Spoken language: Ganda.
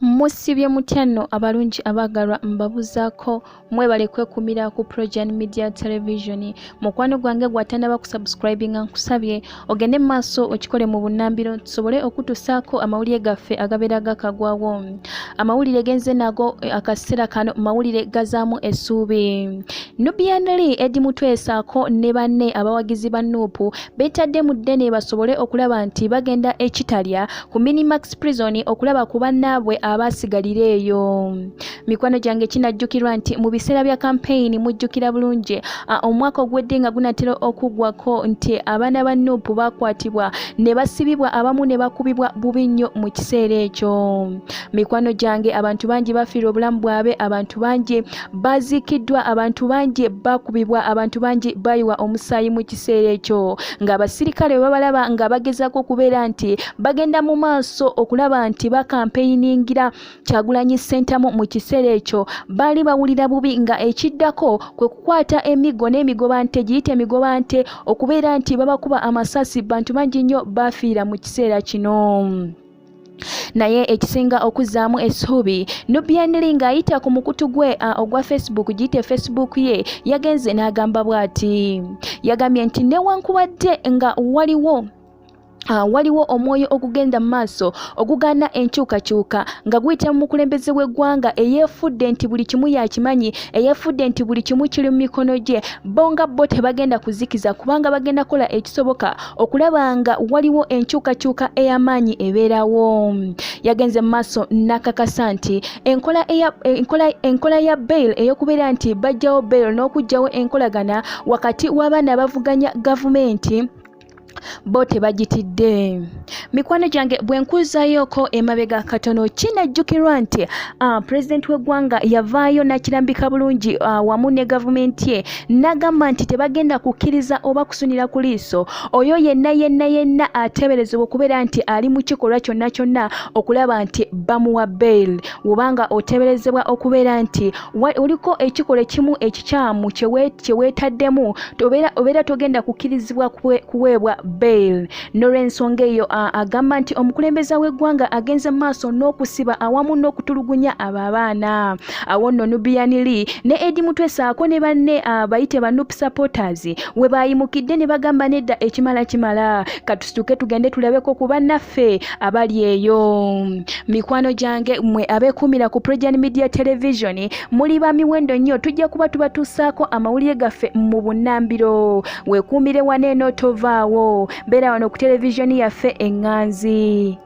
Musibye mutyano abalungi abagalwa mbabuzaako mwebale kwekumira ku Progen Media Television. Mukwano gwange gwatanaba kusubscribinga nkusabye ogende maaso okikole mu bunnambiro tusobole okutusaako amawulire gaffe agabeera gakagwawo. Amawulire genze nago akaseera kano mawulire gazaamu essuubi. Nubian Lee Eddie Mutwesaako ne banne abawagizi ba Nuupu beetadde mu ddene basobole okulaba nti bagenda ekitalya ku Minimax Prison okulaba ku bannaabwe abasigalira eyo. Mikwano gyange kinajjukirwa nti mu biseera bya campaign mujjukira bulungi omwaka ogwedde nga gunatera okuggwako nti abaana ba Nuupu bakwatibwa ne basibibwa abamu ne bakubibwa bubi nnyo mu kiseera ekyo. Mikwano gyange abantu bangi bafiirwa obulamu bwabwe, abantu bangi baziikiddwa, abantu bangi bakubibwa, abantu bangi bayiwa omusaayi mu kiseera ekyo nga abasirikale babalaba nga bagezaako okubeera nti bagenda mu maaso okulaba nti bakampeyiniingira Kyagulanyi Ssentamu mu kiseera ekyo baali bawulira bubi nga ekiddako kwe kukwata emigo n'emigobante giyite emigobante okubeera nti babakuba amasasi. Bantu bangi nnyo bafiira mu kiseera kino. Naye ekisinga okuzaamu essuubi Nubian Lee ng'ayita ku mukutu gwe ogwa Facebook giyite Facebook ye yagenze n'agamba bw'ati. Yagambye nti newankubadde nga waliwo omwoyo okugenda mu maaso okugaana enkyukakyuka nga guyita mu mukulembeze w'eggwanga eyeefudde nti buli kimu yakimanyi, eyeefudde nti buli kimu kiri mu mikono gye, bo nga bo tebagenda kuzikiza kubanga bagenda kola ekisoboka okulaba nga waliwo enkyukakyuka ey'amaanyi ebeerawo. Yagenze mu maaso n'akakasa nti enkola ya bail ey'okubeera nti bajjawo bail n'okugjawo enkolagana wakati w'abaana bavuganya gavumenti bo tebagitidde. Mikwano gyange bwe nkuzaayoko emabega katono kinajjukirwa nti pulezidenti w'eggwanga yavaayo n'akirambika bulungi wamu ne gavumenti ye n'agamba nti tebagenda kukkiriza oba kusunira ku liiso oyo yenna ateeberezebwa okubeera nti ali mu kikolwa kyonna okulaba nti bamuwa bail. Wobanga oteeberezebwa okubeera nti oliko ekikolwa ekimu ekikyamu kye weetaddemu obeera togenda kukkirizibwa kuweebwa bail. N'olw'ensonga eyo agamba nti omukulembeze w'eggwanga agenze maaso n'okusiba awamu n'okutulugunya abo abaana. Awo nno Nubian Lee ne Eddie Mutwesaako ne banne bayite ba Nuupu supporters we baayimukidde ne bagamba nedda ekimala katusituke tugende tulabeko ku bannaffe abali eyo. Mikwano gyange mmwe abeekuumira ku Progen Media Television muli ba miwendo nnyo, tujja kuba tubatuusaako amawulire gaffe mu bunnambiro. Weekuumire waneeno tovaawo, beera wano ku televisioni yaffe Enganzi.